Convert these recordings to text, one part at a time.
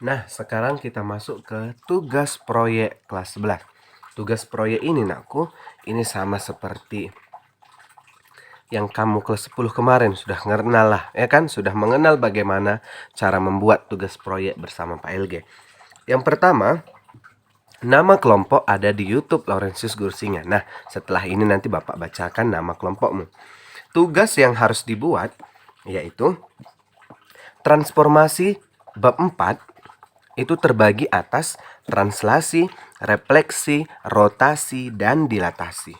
Nah, sekarang kita masuk ke tugas proyek kelas 11. Tugas proyek ini, nakku, ini sama seperti yang kamu kelas 10 kemarin sudah mengenal lah, ya kan? Sudah mengenal bagaimana cara membuat tugas proyek bersama Pak LG. Yang pertama, nama kelompok ada di YouTube Laurentius Guru Singa. Nah, setelah ini nanti Bapak bacakan nama kelompokmu. Tugas yang harus dibuat yaitu transformasi bab 4 itu terbagi atas translasi, refleksi, rotasi, dan dilatasi.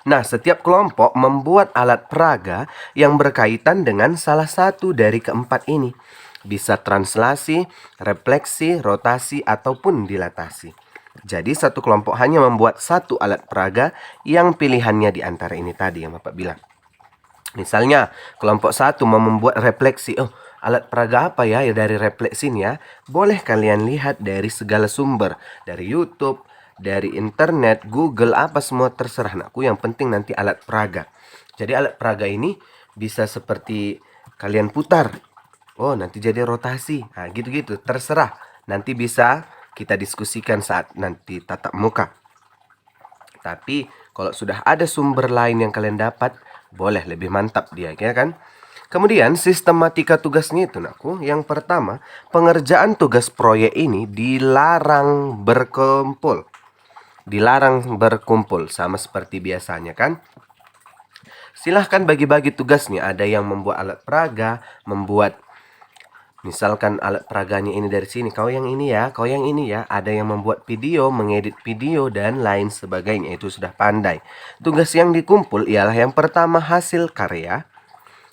Nah, setiap kelompok membuat alat peraga yang berkaitan dengan salah satu dari keempat ini. Bisa translasi, refleksi, rotasi, ataupun dilatasi. Jadi satu kelompok hanya membuat satu alat peraga yang pilihannya di antara ini tadi yang Bapak bilang. Misalnya, kelompok satu mau membuat refleksi. Oh, alat peraga apa ya dari refleksinya? Boleh kalian lihat dari segala sumber. Dari YouTube, dari internet, Google, apa semua terserah nakku. Yang penting nanti alat peraga. Jadi alat peraga ini bisa seperti kalian putar. Oh, nanti jadi rotasi. Nah, gitu-gitu. Terserah. Nanti bisa kita diskusikan saat nanti tatap muka. Tapi kalau sudah ada sumber lain yang kalian dapat, boleh lebih mantap dia, ya kan? Kemudian sistematika tugasnya itu, nakku. Yang pertama, pengerjaan tugas proyek ini dilarang berkumpul. Dilarang berkumpul sama seperti biasanya kan? Silahkan bagi-bagi tugasnya. Ada yang membuat alat peraga, membuat misalkan alat peraganya ini dari sini, kau yang ini ya, kau yang ini ya. Ada yang membuat video, mengedit video, dan lain sebagainya. Itu sudah pandai. Tugas yang dikumpul ialah yang pertama hasil karya.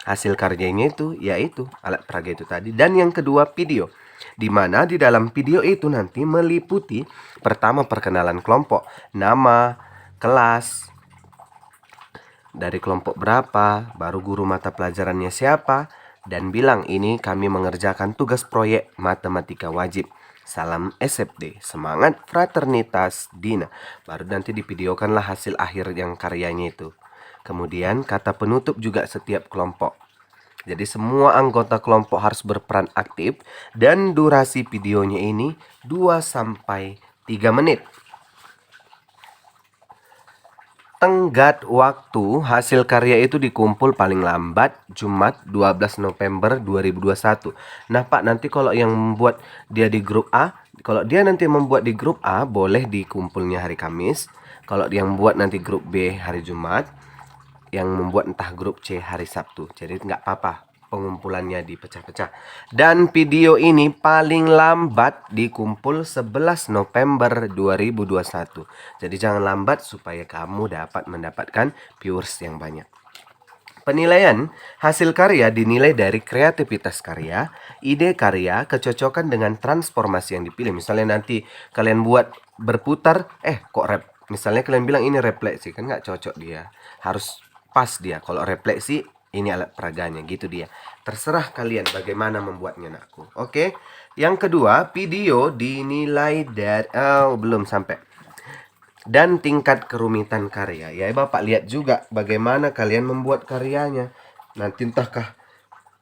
Hasil karyanya itu yaitu alat peraga itu tadi. Dan yang kedua video. Di mana di dalam video itu nanti meliputi pertama perkenalan kelompok, nama, kelas, dari kelompok berapa, baru guru mata pelajarannya siapa, dan bilang ini kami mengerjakan tugas proyek matematika wajib. Salam SFD, semangat fraternitas Dina. Baru nanti divideokanlah hasil akhir yang karyanya itu. Kemudian kata penutup juga setiap kelompok. Jadi semua anggota kelompok harus berperan aktif dan durasi videonya ini 2 sampai 3 menit. Tenggat waktu hasil karya itu dikumpul paling lambat Jumat 12 November 2021. Nah Pak, nanti kalau yang membuat dia di grup A, kalau dia nanti membuat di grup A, boleh dikumpulnya hari Kamis. Kalau dia membuat nanti grup B hari Jumat, yang membuat entah grup C hari Sabtu. Jadi nggak apa-apa pengumpulannya dipecah-pecah. Dan video ini paling lambat dikumpul 11 November 2021. Jadi jangan lambat supaya kamu dapat mendapatkan viewers yang banyak. Penilaian hasil karya dinilai dari kreativitas karya, ide karya, kecocokan dengan transformasi yang dipilih. Misalnya nanti kalian buat berputar, kok rap. Misalnya kalian bilang ini refleksi, kan nggak cocok dia. Harus pas dia. Kalau refleksi, ini alat peraganya, gitu dia. Terserah kalian bagaimana membuatnya, nakku. Oke. Yang kedua, video dinilai dari belum sampai. Dan tingkat kerumitan karya. Ya, Bapak lihat juga bagaimana kalian membuat karyanya. Nanti entahkah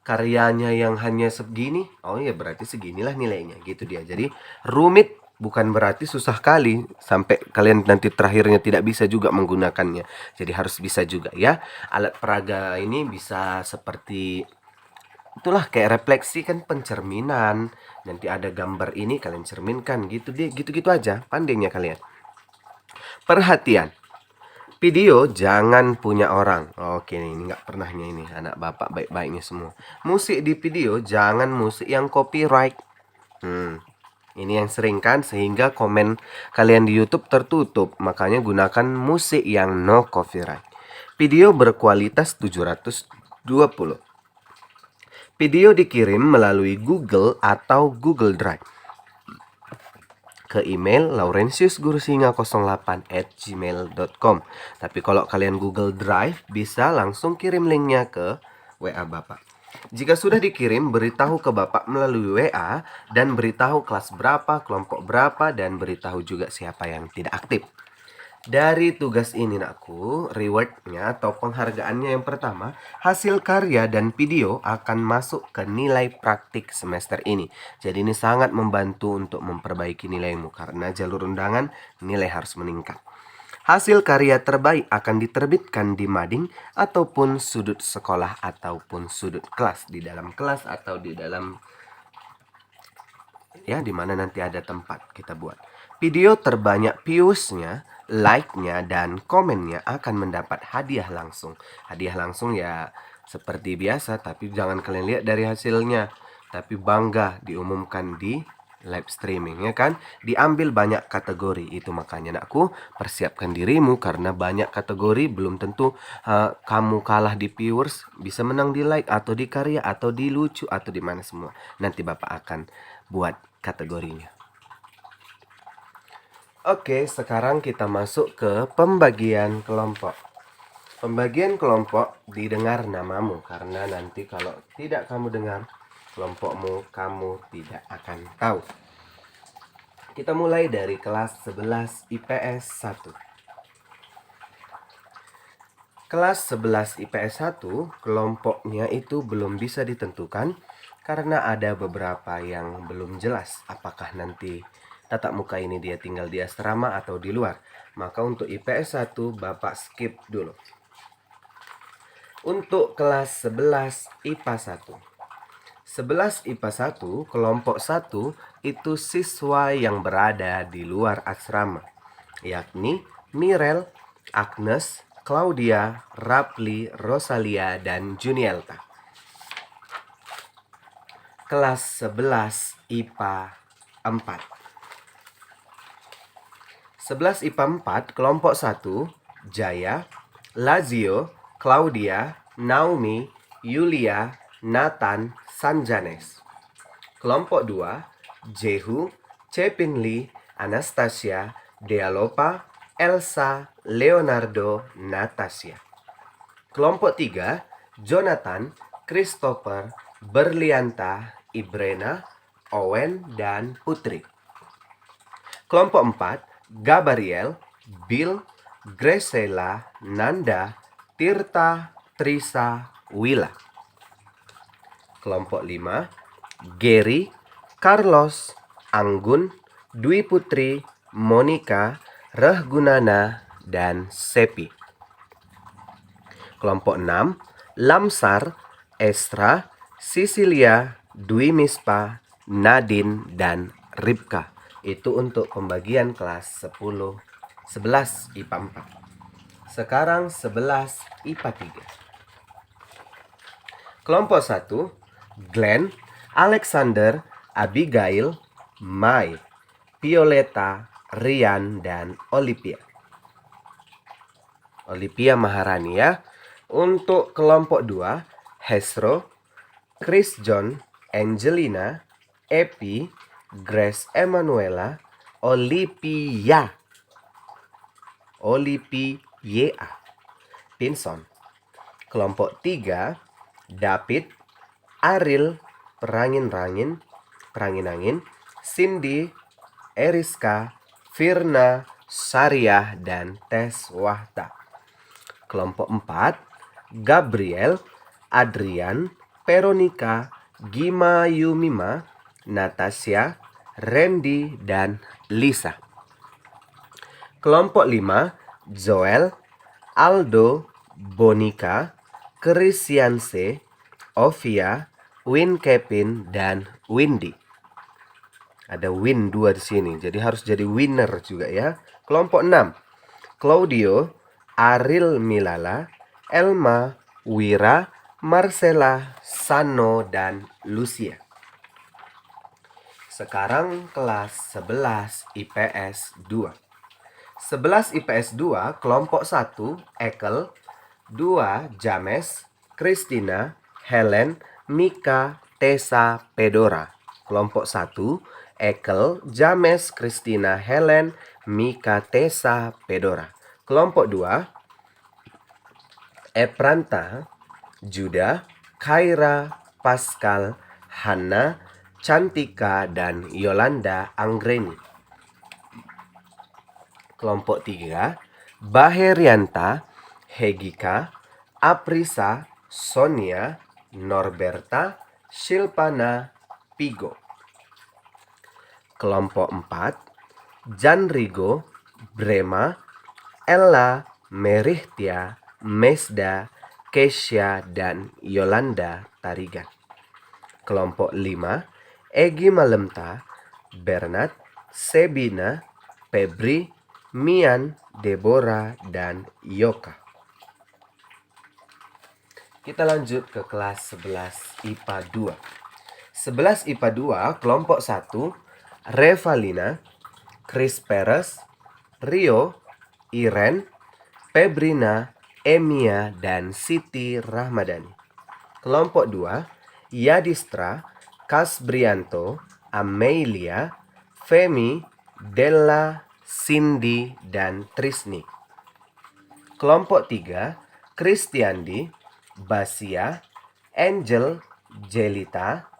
karyanya yang hanya segini, oh ya berarti seginilah nilainya, gitu dia. Jadi rumit bukan berarti susah kali sampai kalian nanti terakhirnya tidak bisa juga menggunakannya. Jadi harus bisa juga ya. Alat peraga ini bisa seperti itulah, kayak refleksi kan, pencerminan. Nanti ada gambar ini kalian cerminkan, gitu deh, gitu-gitu aja pandainya kalian. Perhatian, video jangan punya orang. Oke, ini nggak pernahnya ini anak bapak baik-baiknya semua. Musik di video jangan musik yang copyright. Ini yang sering kan, sehingga komen kalian di YouTube tertutup. Makanya gunakan musik yang no copyright. Video berkualitas 720. Video dikirim melalui Google atau Google Drive ke email laurentiusgurusinga08@gmail.com. Tapi kalau kalian Google Drive, bisa langsung kirim linknya ke WA Bapak. Jika sudah dikirim, beritahu ke Bapak melalui WA dan beritahu kelas berapa, kelompok berapa, dan beritahu juga siapa yang tidak aktif. Dari tugas ini nakku, rewardnya atau penghargaannya yang pertama, hasil karya dan video akan masuk ke nilai praktik semester ini. Jadi ini sangat membantu untuk memperbaiki nilaimu karena jalur undangan nilai harus meningkat. Hasil karya terbaik akan diterbitkan di mading ataupun sudut sekolah ataupun sudut kelas, di dalam kelas atau di dalam ya di mana nanti ada tempat kita buat. Video terbanyak viewsnya, like-nya, dan komennya akan mendapat hadiah langsung. Hadiah langsung ya seperti biasa, tapi jangan kalian lihat dari hasilnya. Tapi bangga diumumkan di live streaming ya kan. Diambil banyak kategori, itu makanya nakku persiapkan dirimu karena banyak kategori belum tentu kamu kalah di viewers, bisa menang di like atau di karya atau di lucu atau di mana semua. Nanti Bapak akan buat kategorinya. Oke, sekarang kita masuk ke pembagian kelompok. Pembagian kelompok didengar namamu karena nanti kalau tidak kamu dengar kelompokmu, kamu tidak akan tahu. Kita mulai dari kelas 11 IPS 1. Kelas 11 IPS 1, kelompoknya itu belum bisa ditentukan karena ada beberapa yang belum jelas apakah nanti tatap muka ini dia tinggal di asrama atau di luar. Maka untuk IPS 1 Bapak skip dulu. Untuk kelas 11 IPA 1. 11 IPA 1, kelompok 1 itu siswa yang berada di luar asrama, yakni Mirel, Agnes, Claudia, Rapli, Rosalia, dan Junielta. Kelas 11 IPA 4. 11 IPA 4, kelompok 1, Jaya, Lazio, Claudia, Naomi, Yulia, Nathan, Sanjanes. Kelompok 2, Jehu, Cepinli, Anastasia, Dealopa, Elsa, Leonardo, Natasha. Kelompok 3, Jonathan, Christopher, Berlianta, Ibrena, Owen, dan Putri. Kelompok 4, Gabriel, Bill, Graciela, Nanda, Tirta, Trisa, Willa. Kelompok 5, Gary, Carlos, Anggun, Dwi Putri, Monica, Rehgunana, dan Sepi. Kelompok 6, Lamsar, Estra, Sisilia, Dwi Mispa, Nadine, dan Ribka. Itu untuk pembagian kelas 10, 11 IPA 4. Sekarang 11 IPA 3. Kelompok 1, Glenn, Alexander, Abigail, Mai, Violeta, Rian, dan Olivia. Olivia Maharani ya. Untuk kelompok 2, Hesro, Chris John, Angelina, Epi, Grace Emanuela, Olivia, Pinson. Kelompok 3, David, Aril, Perangin Angin, Cindy, Eriska, Firna, Syariah, dan Teswahta. Kelompok 4, Gabriel, Adrian, Veronica, Gima Yumima, Natasha, Randy, dan Lisa. Kelompok 5, Joel, Aldo, Bonika, Christianse, Ovia, Win Kevin, dan Windy. Ada win 2 di sini, jadi harus jadi winner juga ya. Kelompok 6, Claudio, Aril Milala, Elma, Wira, Marcela, Sano, dan Lucia. Sekarang kelas 11 IPS 2. 11 IPS 2, kelompok 1, Ekel, 2, James, Christina, Helen, Mika, Tessa, Pedora. Kelompok 1, Ekel, James, Christina, Helen, Mika, Tessa, Pedora. Kelompok 2, Epranta, Juda, Kaira, Pascal, Hana, Cantika, dan Yolanda Anggreni. Kelompok 3, Baherianta, Hegika, Aprisa, Sonia, Norberta, Shilpana, Pigo. Kelompok 4, Janrigo, Brema, Ella, Merihtia, Mesda, Kesha, dan Yolanda Tarigan. Kelompok 5, Egi Malemta, Bernard, Sebina, Febri, Mian, Deborah, dan Yoka. Kita lanjut ke kelas 11 IPA 2. 11 IPA 2, kelompok 1, Revalina, Chris Peres, Rio, Iren, Febrina, Emia, dan Siti Rahmadani. Kelompok 2, Yadistra, Kasbrianto, Amelia, Femi, Della, Cindy, dan Trisni. Kelompok 3, Kristiandi, Basia, Angel, Jelita,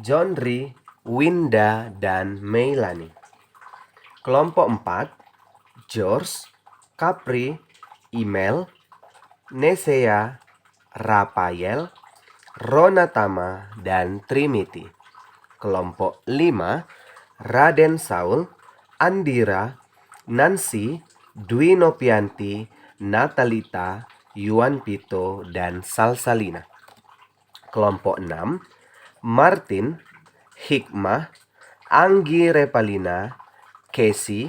Johnri, Winda, dan Meilani. Kelompok 4, George, Capri, Imel, Nesea, Rafael, Ronatama, dan Trimiti. Kelompok 5, Raden Saul, Andira, Nancy, Dwi Nopianti, Natalita, Yuan Pito, dan Salsalina. Kelompok 6, Martin, Hikmah, Anggi Repalina, Casey,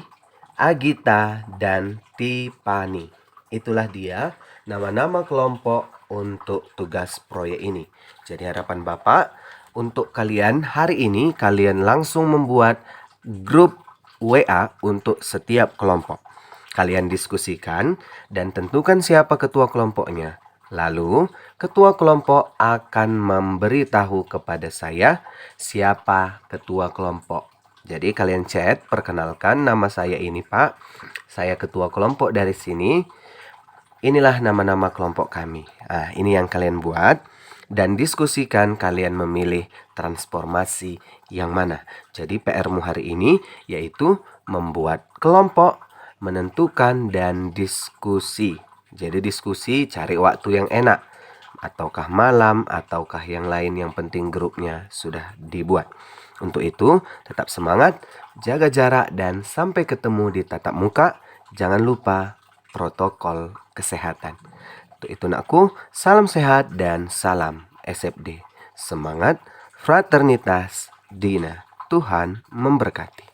Agita, dan Tipani. Itulah dia nama-nama kelompok untuk tugas proyek ini. Jadi harapan Bapak untuk kalian hari ini kalian langsung membuat grup WA untuk setiap kelompok. Kalian diskusikan dan tentukan siapa ketua kelompoknya. Lalu, ketua kelompok akan memberitahu kepada saya siapa ketua kelompok. Jadi kalian chat, perkenalkan nama saya ini Pak. Saya ketua kelompok dari sini. Inilah nama-nama kelompok kami. Ini yang kalian buat. Dan diskusikan kalian memilih transformasi yang mana. Jadi PR-mu hari ini yaitu membuat kelompok, menentukan, dan diskusi. Jadi diskusi cari waktu yang enak. Ataukah malam, ataukah yang lain, yang penting grupnya sudah dibuat. Untuk itu, tetap semangat, jaga jarak, dan sampai ketemu di tatap muka. Jangan lupa protokol kesehatan. Untuk itu nakku, salam sehat dan salam SFD. Semangat, fraternitas, Dina. Tuhan memberkati.